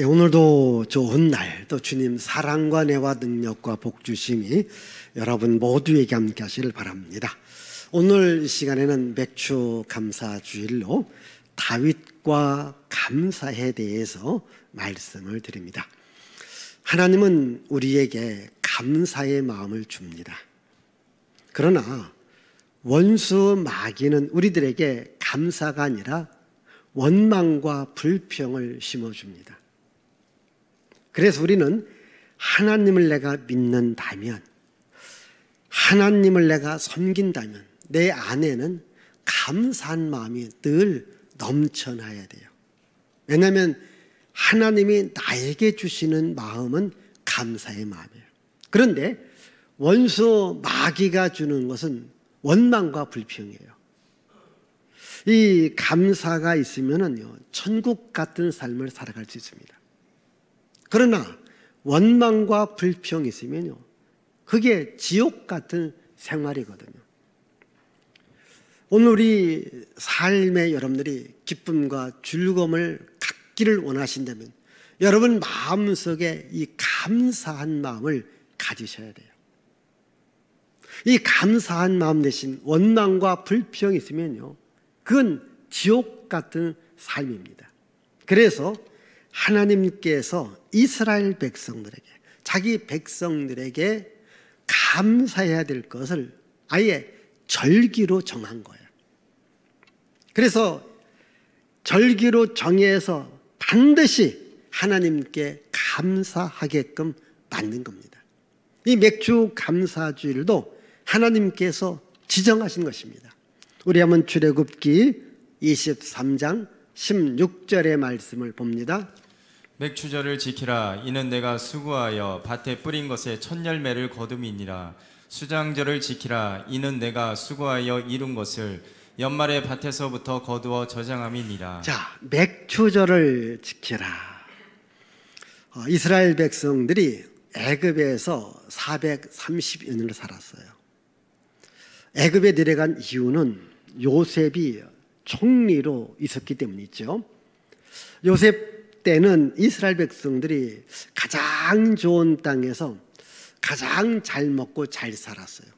예, 오늘도 좋은 날, 또 주님 사랑과 은혜와 능력과 복주심이 여러분 모두에게 함께 하시길 바랍니다. 오늘 이 시간에는 맥주 감사 주일로 다윗과 감사에 대해서 말씀을 드립니다. 하나님은 우리에게 감사의 마음을 줍니다. 그러나 원수 마귀는 우리들에게 감사가 아니라 원망과 불평을 심어줍니다. 그래서 우리는 하나님을 내가 믿는다면, 하나님을 내가 섬긴다면 내 안에는 감사한 마음이 늘 넘쳐나야 돼요. 왜냐하면 하나님이 나에게 주시는 마음은 감사의 마음이에요. 그런데 원수 마귀가 주는 것은 원망과 불평이에요. 이 감사가 있으면은요, 천국 같은 삶을 살아갈 수 있습니다. 그러나 원망과 불평이 있으면요, 그게 지옥 같은 생활이거든요. 오늘 우리 삶에 여러분들이 기쁨과 즐거움을 갖기를 원하신다면 여러분 마음속에 이 감사한 마음을 가지셔야 돼요. 이 감사한 마음 대신 원망과 불평이 있으면요, 그건 지옥 같은 삶입니다. 그래서 하나님께서 이스라엘 백성들에게, 자기 백성들에게 감사해야 될 것을 아예 절기로 정한 거예요. 그래서 절기로 정해서 반드시 하나님께 감사하게끔 만든 겁니다. 이 맥주 감사주일도 하나님께서 지정하신 것입니다. 우리 한번 출애굽기 23장 16절의 말씀을 봅니다. 맥추절을 지키라. 이는 내가 수고하여 밭에 뿌린 것에 첫 열매를 거둠이니라. 수장절을 지키라. 이는 내가 수고하여 이룬 것을 연말에 밭에서부터 거두어 저장함이니라. 자, 맥추절을 지키라. 이스라엘 백성들이 애굽에서 430년을 살았어요. 애굽에 내려간 이유는 요셉이 총리로 있었기 때문이죠. 요셉 때는 이스라엘 백성들이 가장 좋은 땅에서 가장 잘 먹고 잘 살았어요.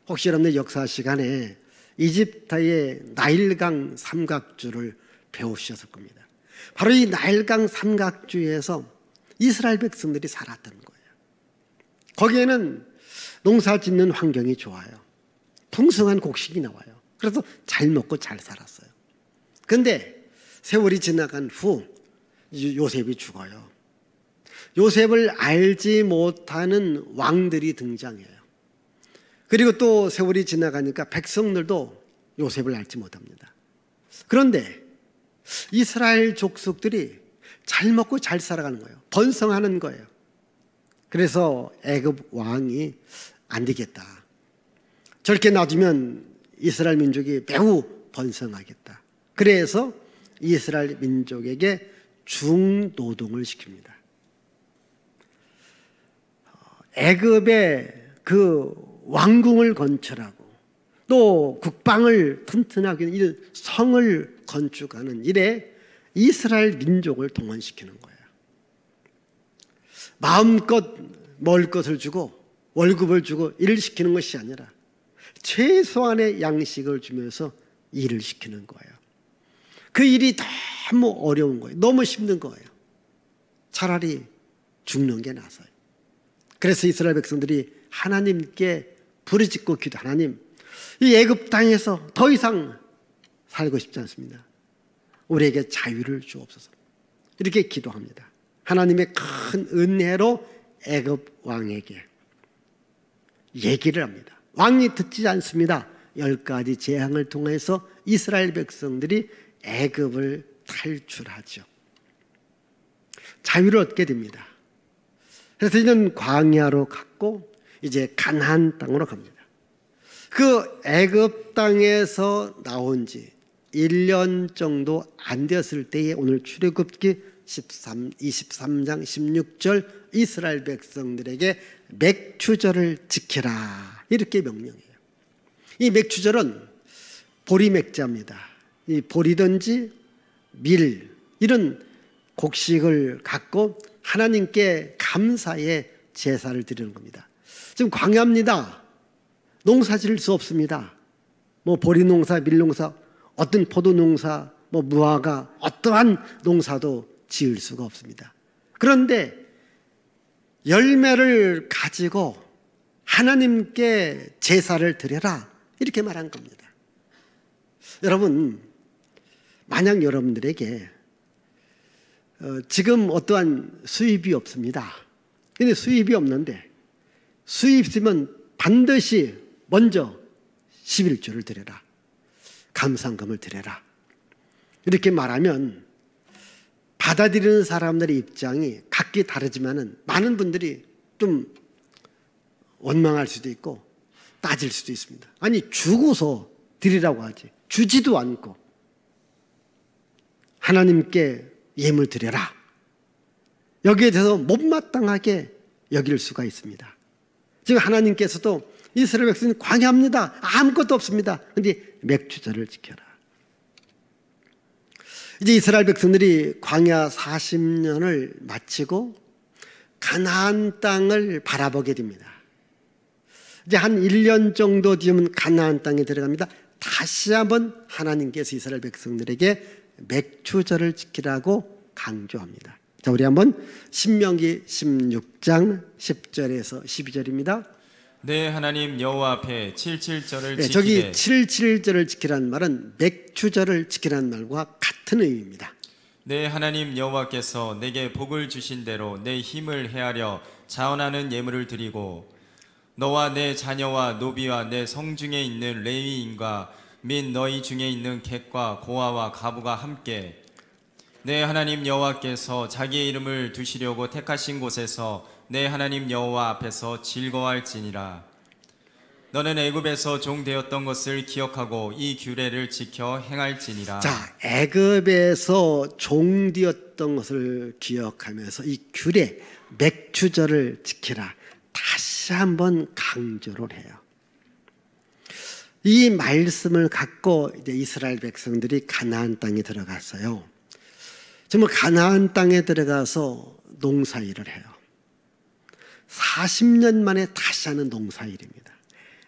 혹시 여러분들 역사 시간에 이집트의 나일강 삼각주를 배우셨을 겁니다. 바로 이 나일강 삼각주에서 이스라엘 백성들이 살았던 거예요. 거기에는 농사 짓는 환경이 좋아요. 풍성한 곡식이 나와요. 그래서 잘 먹고 잘 살았어요. 그런데 세월이 지나간 후 요셉이 죽어요. 요셉을 알지 못하는 왕들이 등장해요. 그리고 또 세월이 지나가니까 백성들도 요셉을 알지 못합니다. 그런데 이스라엘 족속들이 잘 먹고 잘 살아가는 거예요. 번성하는 거예요. 그래서 애굽 왕이 안 되겠다. 저렇게 놔두면 이스라엘 민족이 매우 번성하겠다. 그래서 이스라엘 민족에게 중노동을 시킵니다. 애굽의 그 왕궁을 건설하고 또 국방을 튼튼하게 이 성을 건축하는 일에 이스라엘 민족을 동원시키는 거예요. 마음껏 먹을 것을 주고 월급을 주고 일을 시키는 것이 아니라 최소한의 양식을 주면서 일을 시키는 거예요. 그 일이 너무 어려운 거예요. 너무 힘든 거예요. 차라리 죽는 게 나서요. 그래서 이스라엘 백성들이 하나님께 부르짖고 기도, 하나님, 이 애굽 땅에서 더 이상 살고 싶지 않습니다. 우리에게 자유를 주옵소서. 이렇게 기도합니다. 하나님의 큰 은혜로 애굽 왕에게 얘기를 합니다. 왕이 듣지 않습니다. 10가지 재앙을 통해서 이스라엘 백성들이 애굽을 탈출하죠. 자유를 얻게 됩니다. 그래서 이제는 광야로 갔고 이제 가나안 땅으로 갑니다. 그 애굽 땅에서 나온 지 1년 정도 안 되었을 때에 오늘 출애굽기 23장 16절 이스라엘 백성들에게 맥추절을 지키라 이렇게 명령해요. 이 맥추절은 보리맥자입니다. 이 보리든지 밀 이런 곡식을 갖고 하나님께 감사의 제사를 드리는 겁니다. 지금 광야입니다. 농사 지을 수 없습니다. 뭐 보리 농사, 밀 농사, 어떤 포도 농사, 뭐 무화과, 어떠한 농사도 지을 수가 없습니다. 그런데 열매를 가지고 하나님께 제사를 드려라, 이렇게 말한 겁니다. 여러분, 만약 여러분들에게 지금 어떠한 수입이 없습니다. 근데 수입이 없는데 수입 있으면 반드시 먼저 11조를 드려라, 감사금을 드려라, 이렇게 말하면 받아들이는 사람들의 입장이 각기 다르지만은 많은 분들이 좀 원망할 수도 있고 따질 수도 있습니다. 아니, 주고서 드리라고 하지, 주지도 않고 하나님께 예물 드려라, 여기에 대해서 못마땅하게 여길 수가 있습니다. 지금 하나님께서도 이스라엘 백성이 광야입니다. 아무것도 없습니다. 그런데 맥주절을 지켜라. 이제 이스라엘 백성들이 광야 40년을 마치고 가나안 땅을 바라보게 됩니다. 이제 한 1년 정도 뒤면 가나안 땅에 들어갑니다. 다시 한번 하나님께서 이스라엘 백성들에게 맥주절을 지키라고 강조합니다. 자, 우리 한번 신명기 16장 10절에서 12절입니다. 내 하나님 여호와 앞에 77절을 지키되. 저기 77절을 지키라는 말은 맥주절을 지키라는 말과 같은 의미입니다. 내 하나님 여호와께서 내게 복을 주신 대로 내 힘을 헤아려 자원하는 예물을 드리고 너와 내 자녀와 노비와 내 성중에 있는 레위인과 및 너희 중에 있는 객과 고아와 가부가 함께 내 하나님 여호와께서 자기의 이름을 두시려고 택하신 곳에서 내 하나님 여호와 앞에서 즐거워할지니라. 너는 애굽에서 종 되었던 것을 기억하고 이 규례를 지켜 행할지니라. 자, 애굽에서 종 되었던 것을 기억하면서 이 규례, 맥주절을 지키라, 다시 한번 강조를 해요. 이 말씀을 갖고 이제 이스라엘 백성들이 가나안 땅에 들어갔어요. 정말 가나안 땅에 들어가서 농사일을 해요. 40년 만에 다시 하는 농사일입니다.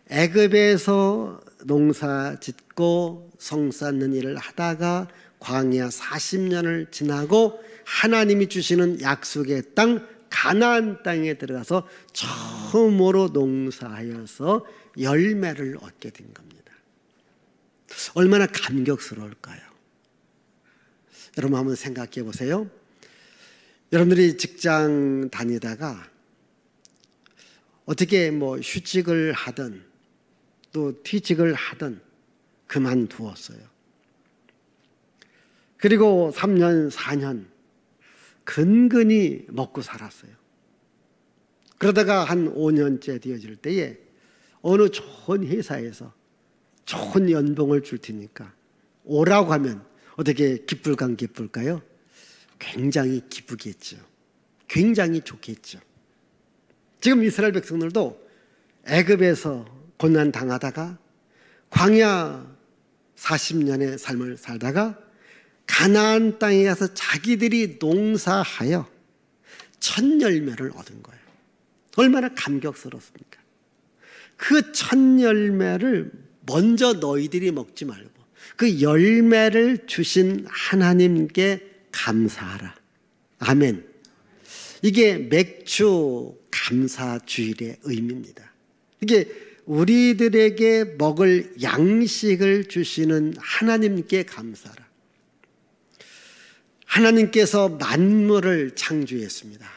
애굽에서 농사 짓고 성 쌓는 일을 하다가 광야 40년을 지나고 하나님이 주시는 약속의 땅 가나안 땅에 들어가서 처음으로 농사하여서 열매를 얻게 된 겁니다. 얼마나 감격스러울까요? 여러분 한번 생각해 보세요. 여러분들이 직장 다니다가 어떻게 뭐 휴직을 하든 또 퇴직을 하든 그만두었어요. 그리고 3년, 4년 근근히 먹고 살았어요. 그러다가 한 5년째 되어질 때에 어느 좋은 회사에서 좋은 연봉을 줄 테니까 오라고 하면 어떻게 기쁠까 안 기쁠까요? 굉장히 기쁘겠죠. 굉장히 좋겠죠. 지금 이스라엘 백성들도 애굽에서 고난 당하다가 광야 40년의 삶을 살다가 가나안 땅에 가서 자기들이 농사하여 첫 열매를 얻은 거예요. 얼마나 감격스럽습니까? 그 첫 열매를 먼저 너희들이 먹지 말고 그 열매를 주신 하나님께 감사하라. 아멘. 이게 맥주 감사주일의 의미입니다. 이게 우리들에게 먹을 양식을 주시는 하나님께 감사하라. 하나님께서 만물을 창조했습니다.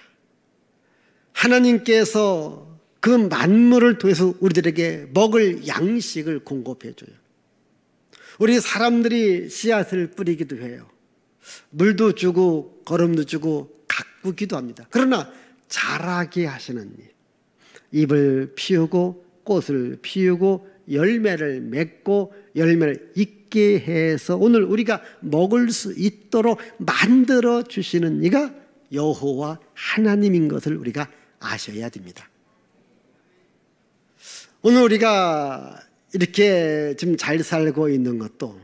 하나님께서 그 만물을 통해서 우리들에게 먹을 양식을 공급해줘요. 우리 사람들이 씨앗을 뿌리기도 해요. 물도 주고 거름도 주고 가꾸기도 합니다. 그러나 자라게 하시는 잎을 피우고 꽃을 피우고 열매를 맺고 열매를 있게 해서 오늘 우리가 먹을 수 있도록 만들어 주시는 이가 여호와 하나님인 것을 우리가 아셔야 됩니다. 오늘 우리가 이렇게 지금 잘 살고 있는 것도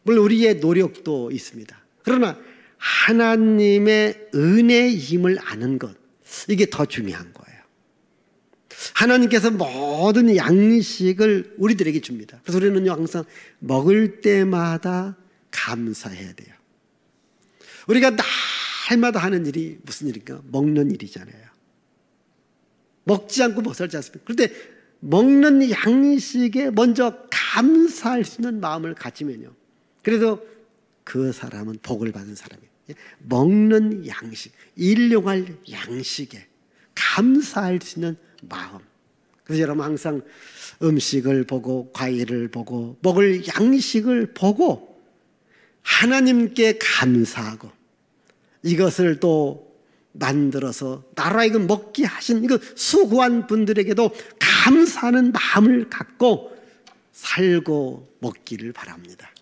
물론 우리의 노력도 있습니다. 그러나 하나님의 은혜의 힘을 아는 것, 이게 더 중요한 거예요. 하나님께서 모든 양식을 우리들에게 줍니다. 그래서 우리는 항상 먹을 때마다 감사해야 돼요. 우리가 날마다 하는 일이 무슨 일인가? 먹는 일이잖아요. 먹지 않고 못 살지 않습니까? 그런데 먹는 양식에 먼저 감사할 수 있는 마음을 가지면요, 그래도 그 사람은 복을 받은 사람이에요. 먹는 양식, 일용할 양식에 감사할 수 있는 마음. 그래서 여러분 항상 음식을 보고 과일을 보고 먹을 양식을 보고 하나님께 감사하고 이것을 또 만들어서 나로 하여금 먹게 하신 이거 수고한 분들에게도 감사하는 마음을 갖고 살고 먹기를 바랍니다.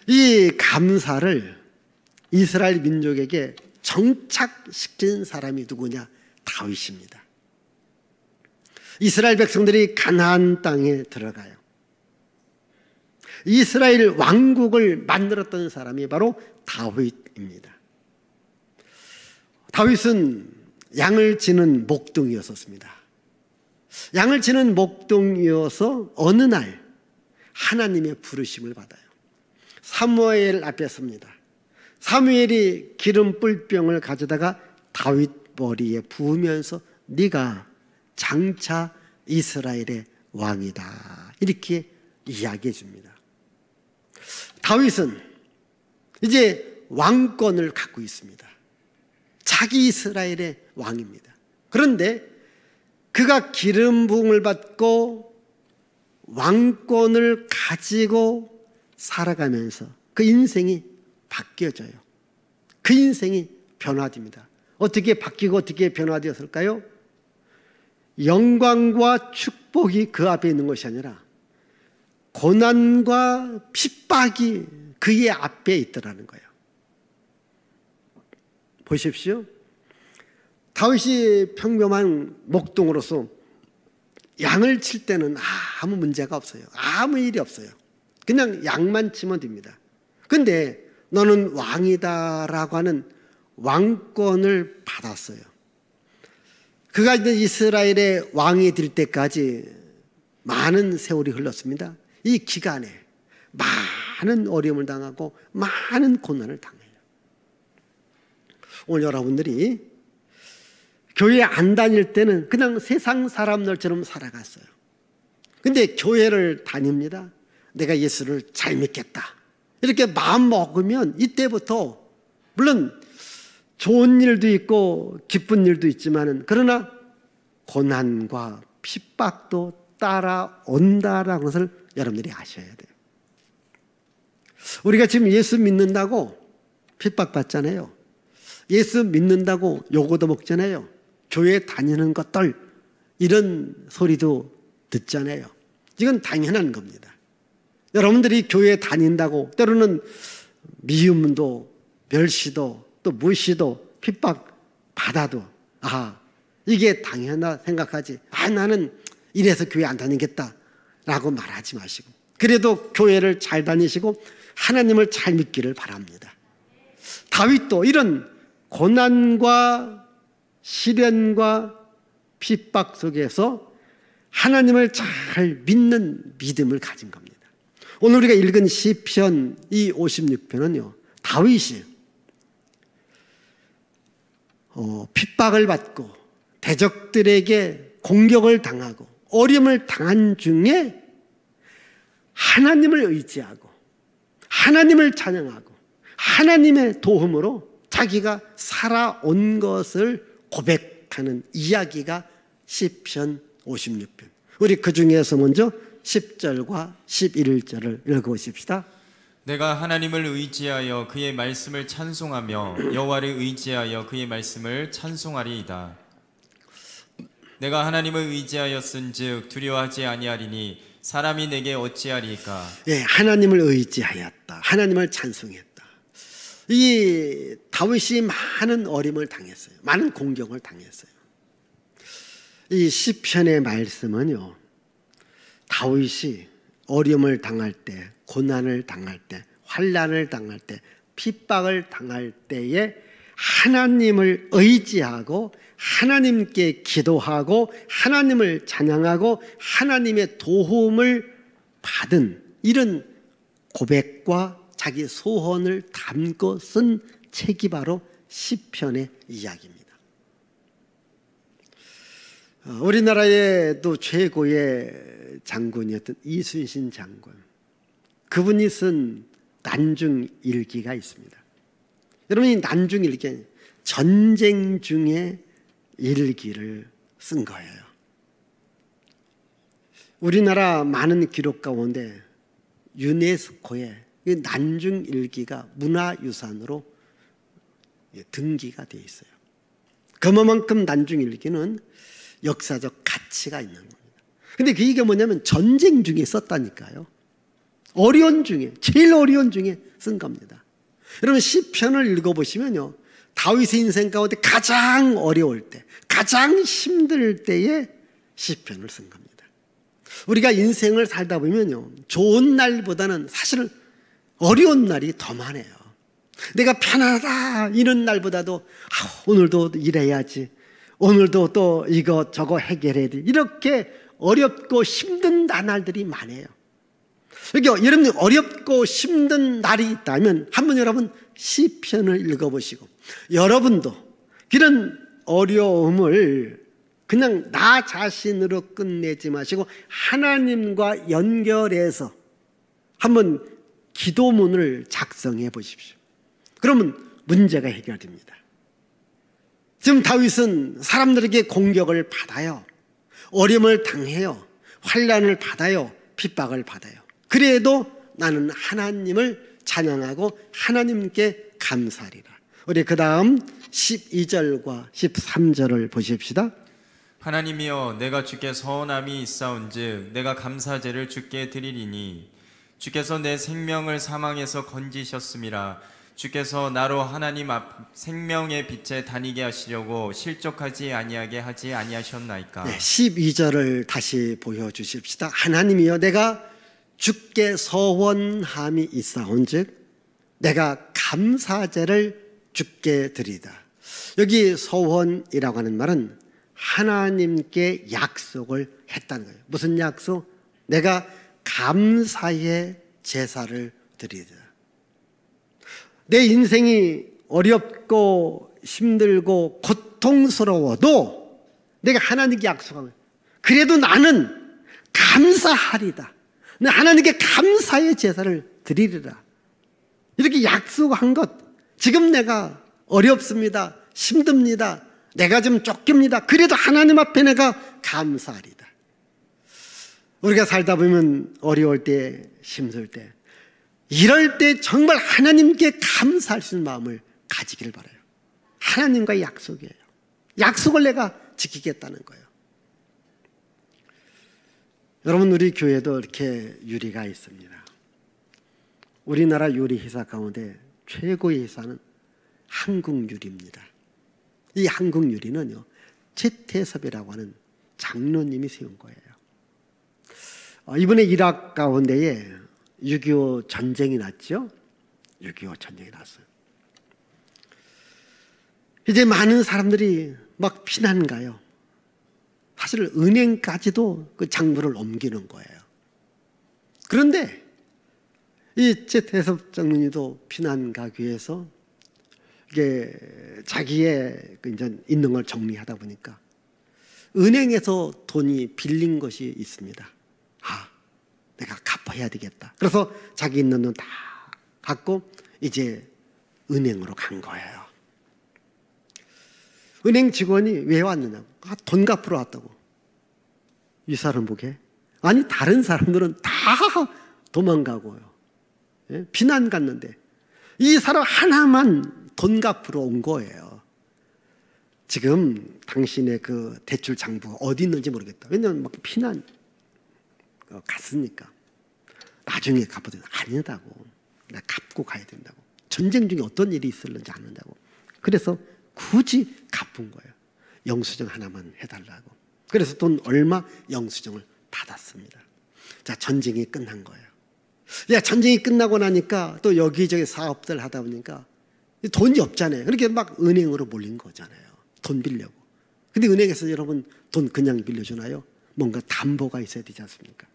이 감사를 이스라엘 민족에게 정착시킨 사람이 누구냐? 다윗입니다. 이스라엘 백성들이 가나안 땅에 들어가요. 이스라엘 왕국을 만들었던 사람이 바로 다윗입니다. 다윗은 양을 치는 목동이었습니다. 양을 치는 목동이어서 어느 날 하나님의 부르심을 받아요. 사무엘 앞에 섭니다. 사무엘이 기름 뿔병을 가져다가 다윗 머리에 부으면서 네가 장차 이스라엘의 왕이다, 이렇게 이야기해 줍니다. 다윗은 이제 왕권을 갖고 있습니다. 자기 이스라엘의 왕입니다. 그런데 그가 기름 부음을 받고 왕권을 가지고 살아가면서 그 인생이 바뀌어져요. 그 인생이 변화됩니다. 어떻게 바뀌고 어떻게 변화되었을까요? 영광과 축복이 그 앞에 있는 것이 아니라 고난과 핍박이 그의 앞에 있더라는 거예요. 보십시오. 다윗이 평범한 목동으로서 양을 칠 때는 아무 문제가 없어요. 아무 일이 없어요. 그냥 양만 치면 됩니다. 그런데 너는 왕이다라고 하는 왕권을 받았어요. 그가 이제 이스라엘의 왕이 될 때까지 많은 세월이 흘렀습니다. 이 기간에 많은 어려움을 당하고 많은 고난을 당해요. 오늘 여러분들이 교회 안 다닐 때는 그냥 세상 사람들처럼 살아갔어요. 근데 교회를 다닙니다. 내가 예수를 잘 믿겠다, 이렇게 마음 먹으면 이때부터 물론 좋은 일도 있고 기쁜 일도 있지만은 그러나 고난과 핍박도 따라온다라는 것을 여러분들이 아셔야 돼요. 우리가 지금 예수 믿는다고 핍박받잖아요. 예수 믿는다고 요거도 먹잖아요. 교회 다니는 것들 이런 소리도 듣잖아요. 이건 당연한 겁니다. 여러분들이 교회 다닌다고 때로는 미움도 멸시도 또 무시도 핍박 받아도 이게 당연하다 생각하지, 나는 이래서 교회 안 다니겠다 라고 말하지 마시고 그래도 교회를 잘 다니시고 하나님을 잘 믿기를 바랍니다. 다윗도 이런 고난과 시련과 핍박 속에서 하나님을 잘 믿는 믿음을 가진 겁니다. 오늘 우리가 읽은 시편 이 56편은요 다윗이 핍박을 받고 대적들에게 공격을 당하고 어려움을 당한 중에 하나님을 의지하고 하나님을 찬양하고 하나님의 도움으로 자기가 살아온 것을 고백하는 이야기가 시편 56편. 우리 그 중에서 먼저 10절과 11절을 읽어보십시다. 내가 하나님을 의지하여 그의 말씀을 찬송하며 여호와를 의지하여 그의 말씀을 찬송하리이다. 내가 하나님을 의지하였은즉 두려워하지 아니하리니 사람이 내게 어찌하리까. 하나님을 의지하였다. 하나님을 찬송했다. 이 다윗이 많은 어림을 당했어요. 많은 공격을 당했어요. 이 시편의 말씀은요 다윗이 어려움을 당할 때, 고난을 당할 때, 환난을 당할 때, 핍박을 당할 때에 하나님을 의지하고 하나님께 기도하고 하나님을 찬양하고 하나님의 도움을 받은 이런 고백과 자기 소원을 담고 쓴 책이 바로 시편의 이야기입니다. 우리나라의 또 최고의 장군이었던 이순신 장군, 그분이 쓴 난중일기가 있습니다. 여러분, 이 난중일기, 전쟁 중에 일기를 쓴 거예요. 우리나라 많은 기록 가운데 유네스코에 난중일기가 문화유산으로 등기가 되어 있어요. 그만큼 난중일기는 역사적 가치가 있는 겁니다. 근데 그 이게 뭐냐면 전쟁 중에 썼다니까요. 어려운 중에, 제일 어려운 중에 쓴 겁니다. 여러분, 시편을 읽어보시면요, 다윗의 인생 가운데 가장 어려울 때, 가장 힘들 때에 시편을 쓴 겁니다. 우리가 인생을 살다 보면요, 좋은 날보다는 사실은 어려운 날이 더 많아요. 내가 편하다 이런 날보다도 오늘도 일해야지, 오늘도 또 이거 저거 해결해야 돼, 이렇게 어렵고 힘든 날들이 많아요. 그러니까 여러분이 어렵고 힘든 날이 있다면 한번 여러분 시편을 읽어보시고, 여러분도 그런 어려움을 그냥 나 자신으로 끝내지 마시고 하나님과 연결해서 한번 기도문을 작성해 보십시오. 그러면 문제가 해결됩니다. 지금 다윗은 사람들에게 공격을 받아요. 어려움을 당해요. 환난을 받아요. 핍박을 받아요. 그래도 나는 하나님을 찬양하고 하나님께 감사하리라. 우리 그 다음 12절과 13절을 보십시다. 하나님이여, 내가 주께 서원함이 있사온즉 내가 감사제를 주께 드리리니 주께서 내 생명을 사망에서 건지셨음이라. 주께서 나로 하나님 앞 생명의 빛에 다니게 하시려고 실족하지 아니하게 하지 아니하셨나이까. 12절을 다시 보여주십시다. 하나님이여, 내가 주께 서원함이 있사온즉 내가 감사제를 주께 드리다. 여기 서원이라고 하는 말은 하나님께 약속을 했다는 거예요. 무슨 약속? 내가 감사의 제사를 드리다. 내 인생이 어렵고 힘들고 고통스러워도 내가 하나님께 약속하면, 그래도 나는 감사하리다, 하나님께 감사의 제사를 드리리라, 이렇게 약속한 것. 지금 내가 어렵습니다, 힘듭니다, 내가 좀 쫓깁니다, 그래도 하나님 앞에 내가 감사하리다. 우리가 살다 보면 어려울 때, 힘들 때, 이럴 때 정말 하나님께 감사할 수 있는 마음을 가지기를 바라요. 하나님과의 약속이에요. 약속을 내가 지키겠다는 거예요. 여러분, 우리 교회도 이렇게 유리가 있습니다. 우리나라 유리 회사 가운데 최고의 회사는 한국유리입니다. 이 한국유리는요, 최태섭이라고 하는 장로님이 세운 거예요. 이번에 이락 가운데에 6.25 전쟁이 났죠. 6.25 전쟁이 났어요. 이제 많은 사람들이 막 피난 가요. 사실 은행까지도 그 장부를 옮기는 거예요. 그런데 이 최태섭 장로님도 피난 가기 위해서 이게 자기의 이제 있는 걸 정리하다 보니까 은행에서 돈이 빌린 것이 있습니다. 내가 갚아야 되겠다. 그래서 자기 있는 돈 다 갖고 이제 은행으로 간 거예요. 은행 직원이 왜 왔느냐고. 돈 갚으러 왔다고. 이 사람 보게. 아니, 다른 사람들은 다 도망가고요. 예? 피난 갔는데 이 사람 하나만 돈 갚으러 온 거예요. 지금 당신의 그 대출 장부가 어디 있는지 모르겠다. 왜냐하면 막 피난 갔으니까. 나중에 갚아도 아니다고. 내가 갚고 가야 된다고. 전쟁 중에 어떤 일이 있을는지 아는다고. 그래서 굳이 갚은 거예요. 영수증 하나만 해달라고. 그래서 돈 얼마 영수증을 받았습니다. 자, 전쟁이 끝난 거예요. 야, 전쟁이 끝나고 나니까 또 여기저기 사업들 하다 보니까 돈이 없잖아요. 그렇게 막 은행으로 몰린 거잖아요. 돈 빌려고. 근데 은행에서 여러분 돈 그냥 빌려주나요? 뭔가 담보가 있어야 되지 않습니까?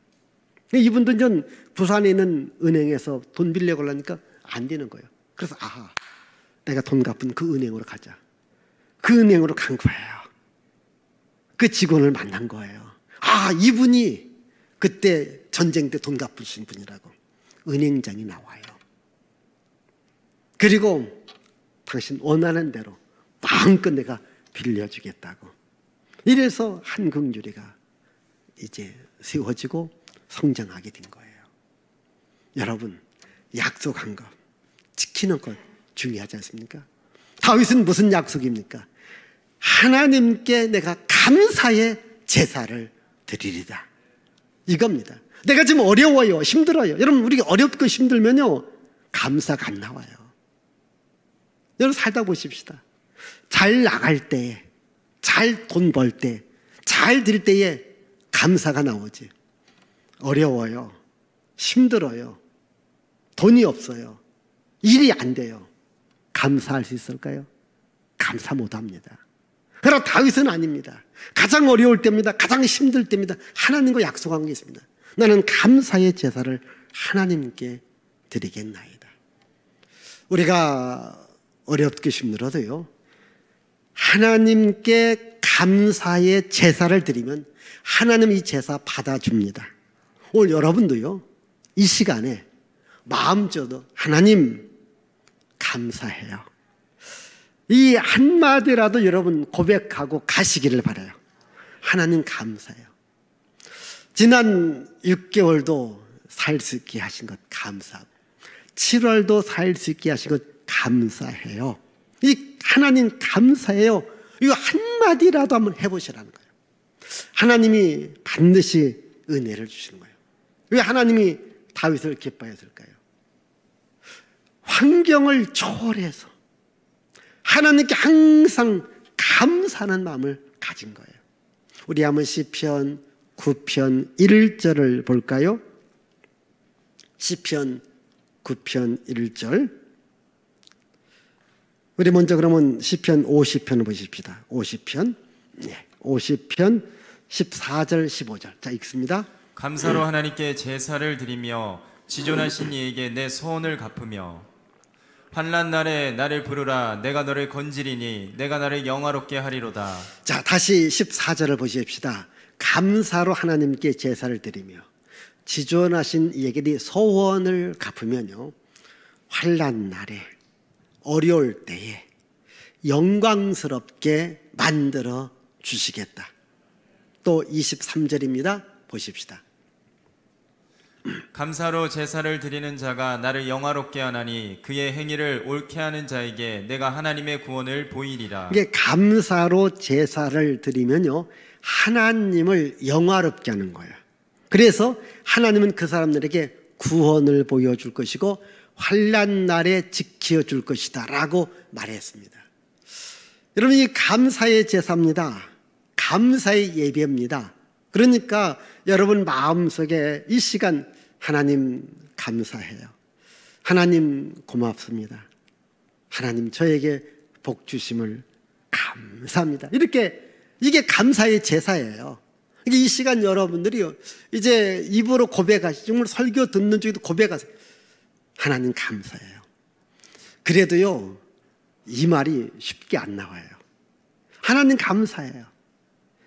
이분들 전 부산에 있는 은행에서 돈 빌려고 하려니까 안 되는 거예요. 그래서 아하, 내가 돈 갚은 그 은행으로 가자. 그 은행으로 간 거예요. 그 직원을 만난 거예요. 아, 이분이 그때 전쟁 때 돈 갚으신 분이라고. 은행장이 나와요. 그리고 당신 원하는 대로 마음껏 내가 빌려주겠다고. 이래서 한국유리가 이제 세워지고 성장하게 된 거예요. 여러분, 약속한 것, 지키는 것 중요하지 않습니까? 다윗은 무슨 약속입니까? 하나님께 내가 감사의 제사를 드리리다. 이겁니다. 내가 지금 어려워요, 힘들어요. 여러분, 우리가 어렵고 힘들면요, 감사가 안 나와요. 여러분, 살다 보십시다. 잘 나갈 때, 잘 돈 벌 때, 잘 될 때에 감사가 나오지. 어려워요, 힘들어요, 돈이 없어요, 일이 안 돼요. 감사할 수 있을까요? 감사 못합니다. 그러나 다윗은 아닙니다. 가장 어려울 때입니다. 가장 힘들 때입니다. 하나님과 약속한 게 있습니다. 나는 감사의 제사를 하나님께 드리겠나이다. 우리가 어렵게 힘들어도요, 하나님께 감사의 제사를 드리면 하나님 이 제사 받아줍니다. 오늘 여러분도요, 이 시간에 마음저도 하나님 감사해요. 이 한마디라도 여러분 고백하고 가시기를 바라요. 하나님 감사해요. 지난 6개월도 살 수 있게 하신 것 감사하고 7월도 살 수 있게 하신 것 감사해요. 이 하나님 감사해요. 이거 한마디라도 한번 해보시라는 거예요. 하나님이 반드시 은혜를 주시는 거예요. 왜 하나님이 다윗을 기뻐했을까요? 환경을 초월해서 하나님께 항상 감사하는 마음을 가진 거예요. 우리 한번 시편 9편 1절을 볼까요? 시편 9편 1절. 우리 먼저 그러면 시편 50편을 보십시다. 50편. 네. 50편 14절 15절. 자, 읽습니다. 감사로 하나님께 제사를 드리며 지존하신 이에게 내 소원을 갚으며 환난 날에 나를 부르라. 내가 너를 건지리니 내가 나를 영화롭게 하리로다. 자, 다시 14절을 보십시다. 감사로 하나님께 제사를 드리며 지존하신 이에게 네 소원을 갚으면요, 환난 날에 어려울 때에 영광스럽게 만들어 주시겠다. 또 23절입니다. 보십시다. 감사로 제사를 드리는 자가 나를 영화롭게 하나니 그의 행위를 옳게 하는 자에게 내가 하나님의 구원을 보이리라. 이게 감사로 제사를 드리면요, 하나님을 영화롭게 하는 거예요. 그래서 하나님은 그 사람들에게 구원을 보여줄 것이고 환난 날에 지켜줄 것이다 라고 말했습니다. 여러분, 이 감사의 제사입니다. 감사의 예배입니다. 그러니까 여러분 마음속에 이 시간 하나님 감사해요. 하나님 고맙습니다. 하나님 저에게 복 주심을 감사합니다. 이게 감사의 제사예요. 이 시간 여러분들이요, 이제 입으로 고백하시죠. 정말 설교 듣는 중에도 고백하세요. 하나님 감사해요. 그래도요, 이 말이 쉽게 안 나와요. 하나님 감사해요.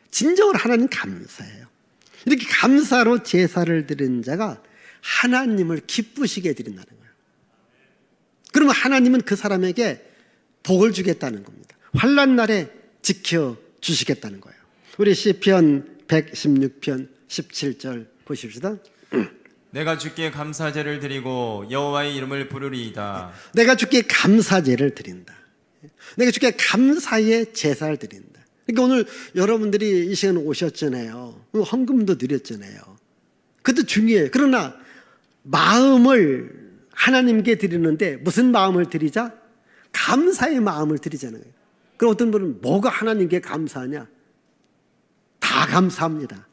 진정으로 하나님 감사해요. 이렇게 감사로 제사를 드리는 자가 하나님을 기쁘시게 드린다는 거예요. 그러면 하나님은 그 사람에게 복을 주겠다는 겁니다. 환난 날에 지켜주시겠다는 거예요. 우리 시편 116편 17절 보십시다. 내가 주께 감사제를 드리고 여호와의 이름을 부르리이다. 내가 주께 감사제를 드린다. 내가 주께 감사의 제사를 드린다. 그러니까 오늘 여러분들이 이 시간에 오셨잖아요. 헌금도 드렸잖아요. 그것도 중요해요. 그러나 마음을 하나님께 드리는데 무슨 마음을 드리자? 감사의 마음을 드리자는 거예요. 그럼 어떤 분은 뭐가 하나님께 감사하냐? 다 감사합니다.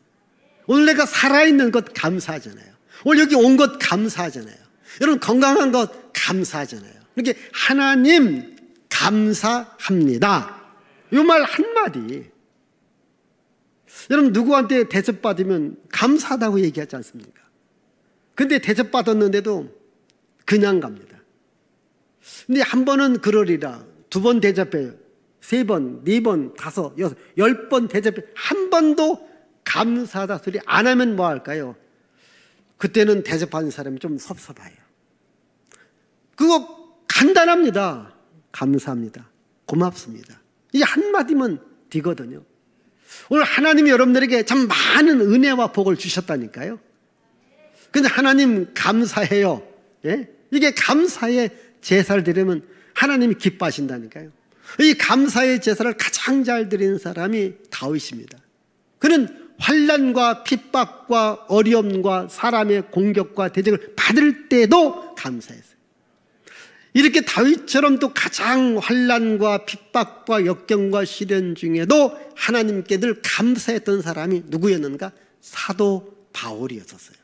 오늘 내가 살아있는 것 감사하잖아요. 오늘 여기 온 것 감사하잖아요. 여러분 건강한 것 감사하잖아요. 이렇게 하나님 감사합니다. 이 말 한마디. 여러분 누구한테 대접받으면 감사하다고 얘기하지 않습니까? 근데 대접받았는데도 그냥 갑니다. 근데 한 번은 그러리라. 두 번 대접해요. 세 번, 네 번, 다섯, 여섯, 10번 대접해. 한 번도 감사하다 소리 안 하면 뭐 할까요? 그때는 대접하는 사람이 좀 섭섭해요. 그거 간단합니다. 감사합니다. 고맙습니다. 이 한마디면 되거든요. 오늘 하나님이 여러분들에게 참 많은 은혜와 복을 주셨다니까요. 근데 하나님 감사해요. 예? 이게 감사의 제사를 드리면 하나님이 기뻐하신다니까요. 이 감사의 제사를 가장 잘 드리는 사람이 다윗입니다. 그는 환난과 핍박과 어려움과 사람의 공격과 대적을 받을 때도 감사했어요. 이렇게 다윗처럼 또 가장 환난과 핍박과 역경과 시련 중에도 하나님께 늘 감사했던 사람이 누구였는가? 사도 바울이었었어요.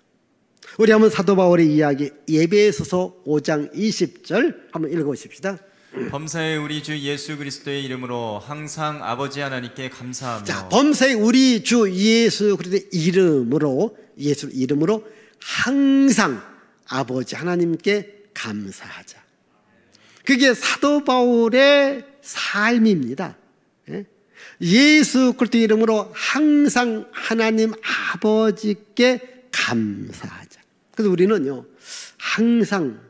우리 한번 사도 바울의 이야기 에베소서 5장 20절 한번 읽어보십시다. 범사에 우리 주 예수 그리스도의 이름으로 항상 아버지 하나님께 감사하며. 자, 범사에 우리 주 예수 그리스도의 이름으로, 예수 이름으로 항상 아버지 하나님께 감사하자. 그게 사도 바울의 삶입니다. 예수 그리스도의 이름으로 항상 하나님 아버지께 감사하자. 그래서 우리는요, 항상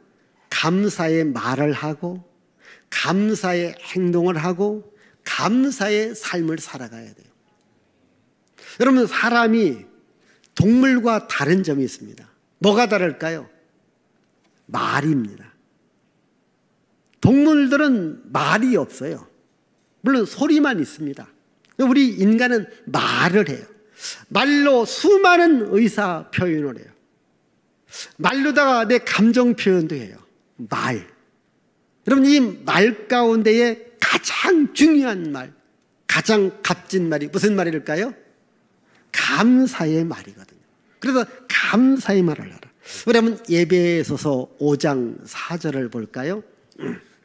감사의 말을 하고 감사의 행동을 하고 감사의 삶을 살아가야 돼요. 여러분, 사람이 동물과 다른 점이 있습니다. 뭐가 다를까요? 말입니다. 동물들은 말이 없어요. 물론 소리만 있습니다. 우리 인간은 말을 해요. 말로 수많은 의사 표현을 해요. 말로다가 내 감정 표현도 해요. 말. 여러분, 이 말 가운데에 가장 중요한 말, 가장 값진 말이 무슨 말일까요? 감사의 말이거든요. 그래서 감사의 말을 하라. 우리 한번 에베소서 5장 4절을 볼까요?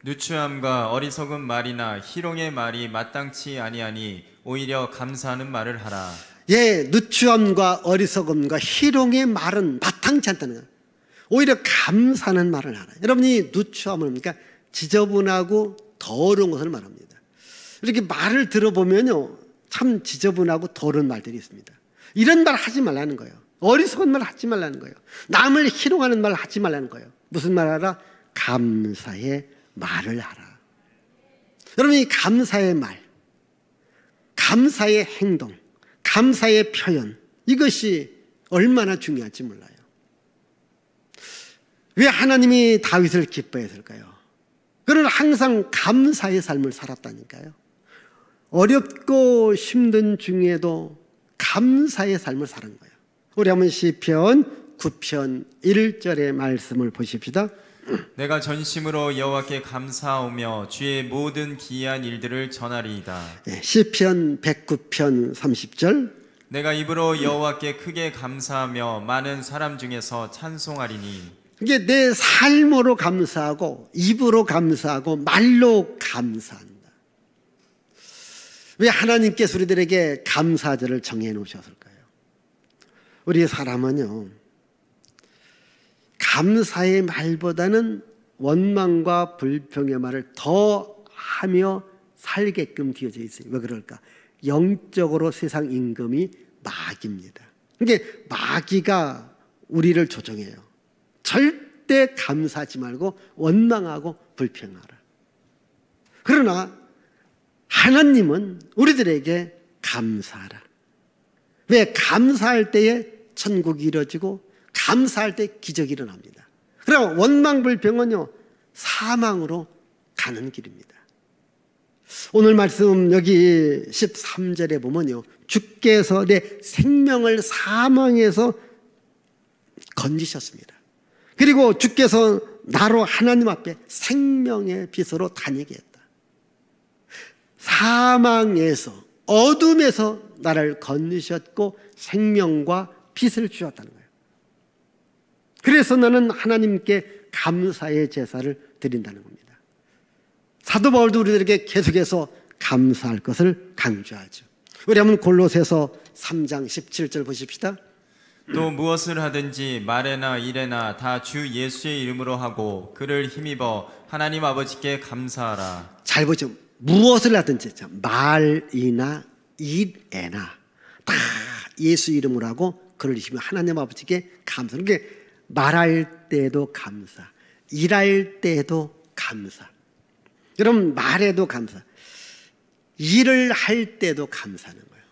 누추함과 어리석은 말이나 희롱의 말이 마땅치 아니하니 오히려 감사하는 말을 하라. 예, 누추함과 어리석음과 희롱의 말은 마땅치 않다는 거예요. 오히려 감사하는 말을 하라. 여러분이 누추함은 뭡니까? 지저분하고 더러운 것을 말합니다. 이렇게 말을 들어보면요, 참 지저분하고 더러운 말들이 있습니다. 이런 말 하지 말라는 거예요. 어리석은 말 하지 말라는 거예요. 남을 희롱하는 말 하지 말라는 거예요. 무슨 말 하라? 감사의 말을 하라. 여러분, 이 감사의 말, 감사의 행동, 감사의 표현, 이것이 얼마나 중요할지 몰라요. 왜 하나님이 다윗을 기뻐했을까요? 그는 항상 감사의 삶을 살았다니까요. 어렵고 힘든 중에도 감사의 삶을 사는 거예요. 우리 한번 시편 9편 1절의 말씀을 보십시다. 내가 전심으로 여호와께 감사하오며 주의 모든 기이한 일들을 전하리이다. 시편 109편 30절. 내가 입으로 여호와께 크게 감사하며 많은 사람 중에서 찬송하리니. 이게 내 삶으로 감사하고 입으로 감사하고 말로 감사한다. 왜 하나님께서 우리들에게 감사절을 정해 놓으셨을까요? 우리 사람은요, 감사의 말보다는 원망과 불평의 말을 더 하며 살게끔 되어져 있어요. 왜 그럴까? 영적으로 세상 임금이 마귀입니다. 그러니까 마귀가 우리를 조종해요. 절대 감사하지 말고 원망하고 불평하라. 그러나 하나님은 우리들에게 감사하라. 왜? 감사할 때에 천국이 이루어지고 감사할 때 기적이 일어납니다. 그럼 원망 불평은요, 사망으로 가는 길입니다. 오늘 말씀 여기 13절에 보면요, 주께서 내 생명을 사망에서 건지셨습니다. 그리고 주께서 나로 하나님 앞에 생명의 빛으로 다니게 했다. 사망에서, 어둠에서 나를 건지셨고 생명과 빛을 주셨다는 거예요. 그래서 나는 하나님께 감사의 제사를 드린다는 겁니다. 사도 바울도 우리들에게 계속해서 감사할 것을 강조하죠. 우리 한번 골로새서 3장 17절 보십시다. 또 무엇을 하든지 말에나 일에나 다 주 예수의 이름으로 하고 그를 힘입어 하나님 아버지께 감사하라. 잘 보죠. 무엇을 하든지 말이나 일에나 다 예수 이름으로 하고 그를 힘입어 하나님 아버지께 감사. 그러니까 말할 때도 감사, 일할 때도 감사. 여러분 말에도 감사, 일을 할 때도 감사하는 거예요.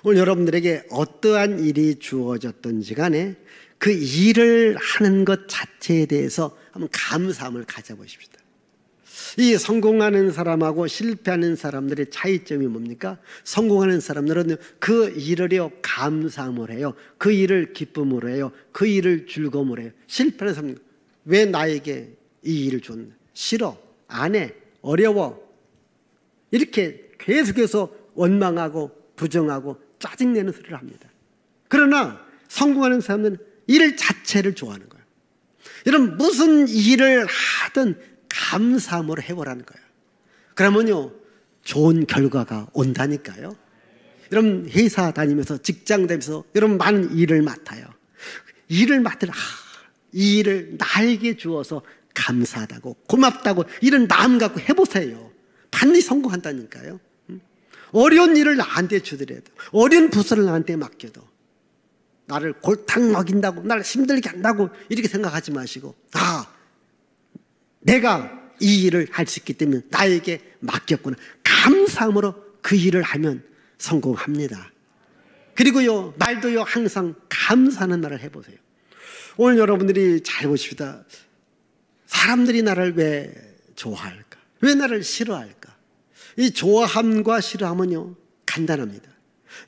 오늘 여러분들에게 어떠한 일이 주어졌든지 간에 그 일을 하는 것 자체에 대해서 한번 감사함을 가져보십시다. 이 성공하는 사람하고 실패하는 사람들의 차이점이 뭡니까? 성공하는 사람들은 그 일을요 감사함을 해요. 그 일을 기쁨으로 해요. 그 일을 즐거움으로 해요. 실패하는 사람은 왜 나에게 이 일을 줬나? 싫어, 안 해, 어려워, 이렇게 계속해서 원망하고 부정하고 짜증내는 소리를 합니다. 그러나 성공하는 사람은 일 자체를 좋아하는 거예요. 여러분 무슨 일을 하든 감사함으로 해보라는 거예요. 그러면요 좋은 결과가 온다니까요. 여러분 회사 다니면서 직장 다니면서 여러분 많은 일을 맡아요. 일을 맡을 이 일을 나에게 주어서 감사하다고 고맙다고 이런 마음 갖고 해보세요. 반드시 성공한다니까요. 어려운 일을 나한테 주더라도, 어려운 부서를 나한테 맡겨도 나를 골탕 먹인다고, 나를 힘들게 한다고 이렇게 생각하지 마시고 내가 이 일을 할 수 있기 때문에 나에게 맡겼구나, 감사함으로 그 일을 하면 성공합니다. 그리고요 말도요 항상 감사하는 말을 해보세요. 오늘 여러분들이 잘 보십시다. 사람들이 나를 왜 좋아할까? 왜 나를 싫어할까? 이 좋아함과 싫어함은요 간단합니다.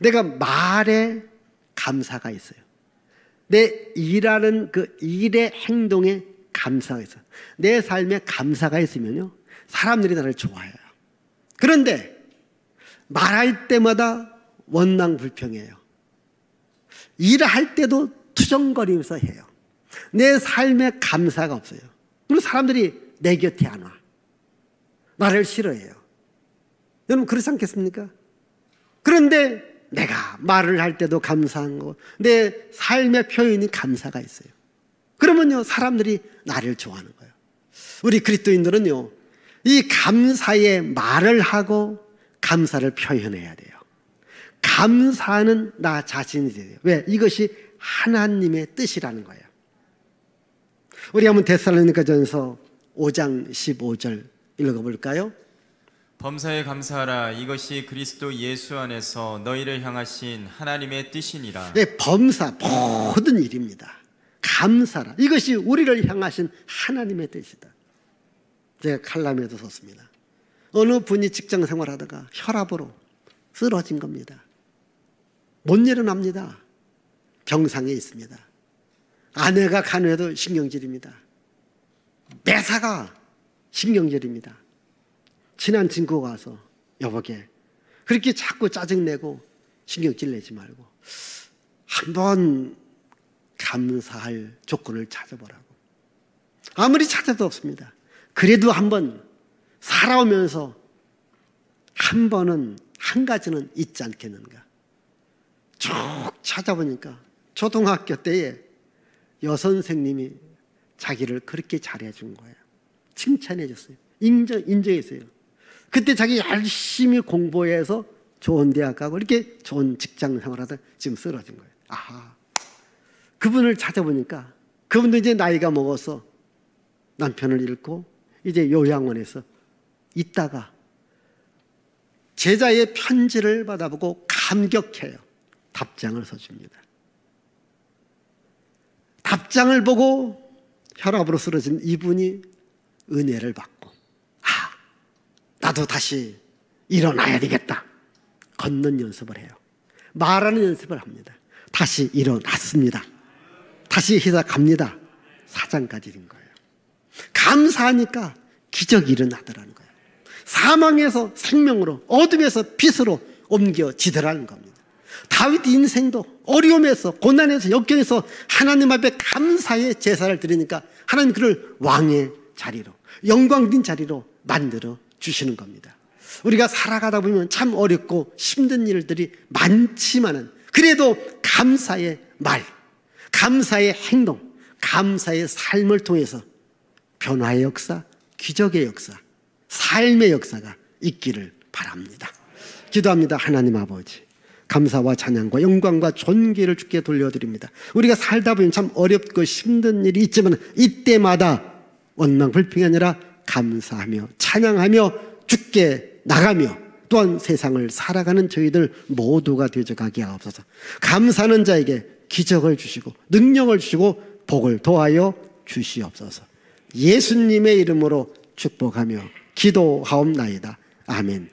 내가 말에 감사가 있어요. 내 일하는 그 일의 행동에 감사가 있어요. 내 삶에 감사가 있으면요 사람들이 나를 좋아해요. 그런데 말할 때마다 원망불평해요. 일할 때도 투정거리면서 해요. 내 삶에 감사가 없어요. 그럼 사람들이 내 곁에 안 와. 나를 싫어해요. 여러분 그렇지 않겠습니까? 그런데 내가 말을 할 때도 감사한 거, 내 삶의 표현이 감사가 있어요. 그러면요 사람들이 나를 좋아하는 거예요. 우리 그리스도인들은요 이 감사의 말을 하고 감사를 표현해야 돼요. 감사하는 나 자신이 돼요. 왜? 이것이 하나님의 뜻이라는 거예요. 우리 한번 데살로니가전서 5장 15절 읽어볼까요? 범사에 감사하라. 이것이 그리스도 예수 안에서 너희를 향하신 하나님의 뜻이니라. 네, 범사 모든 일입니다. 감사라. 이것이 우리를 향하신 하나님의 뜻이다. 제가 칼럼에도 썼습니다. 어느 분이 직장 생활하다가 혈압으로 쓰러진 겁니다. 못 일어납니다. 병상에 있습니다. 아내가 간호해도 신경질입니다. 매사가 신경질입니다. 친한 친구가 와서 여보게 그렇게 자꾸 짜증내고 신경질 내지 말고 한번 감사할 조건을 찾아보라고. 아무리 찾아도 없습니다. 그래도 한번 살아오면서 한 번은 한 가지는 있지 않겠는가. 쭉 찾아보니까 초등학교 때에 여선생님이 자기를 그렇게 잘해준 거예요. 칭찬해줬어요. 인정했어요. 그때 자기 열심히 공부해서 좋은 대학 가고 이렇게 좋은 직장 생활하다 지금 쓰러진 거예요. 아하. 그분을 찾아보니까 그분도 이제 나이가 먹어서 남편을 잃고 이제 요양원에서 있다가 제자의 편지를 받아보고 감격해요. 답장을 써줍니다. 답장을 보고 혈압으로 쓰러진 이분이 은혜를 받고 나도 다시 일어나야 되겠다. 걷는 연습을 해요. 말하는 연습을 합니다. 다시 일어났습니다. 다시 회사 갑니다. 사장까지 된 거예요. 감사하니까 기적이 일어나더라는 거예요. 사망에서 생명으로, 어둠에서 빛으로 옮겨지더라는 겁니다. 다윗 인생도 어려움에서 고난에서 역경에서 하나님 앞에 감사의 제사를 드리니까 하나님 그를 왕의 자리로 영광된 자리로 만들어 주시는 겁니다. 우리가 살아가다 보면 참 어렵고 힘든 일들이 많지만은 그래도 감사의 말, 감사의 행동, 감사의 삶을 통해서 변화의 역사, 기적의 역사, 삶의 역사가 있기를 바랍니다. 기도합니다. 하나님 아버지, 감사와 찬양과 영광과 존귀를 주께 돌려드립니다. 우리가 살다 보면 참 어렵고 힘든 일이 있지만 이때마다 원망 불평이 아니라 감사하며 찬양하며 주께 나가며 또한 세상을 살아가는 저희들 모두가 되어가게 하옵소서. 감사하는 자에게 기적을 주시고 능력을 주시고 복을 더하여 주시옵소서. 예수님의 이름으로 축복하며 기도하옵나이다. 아멘.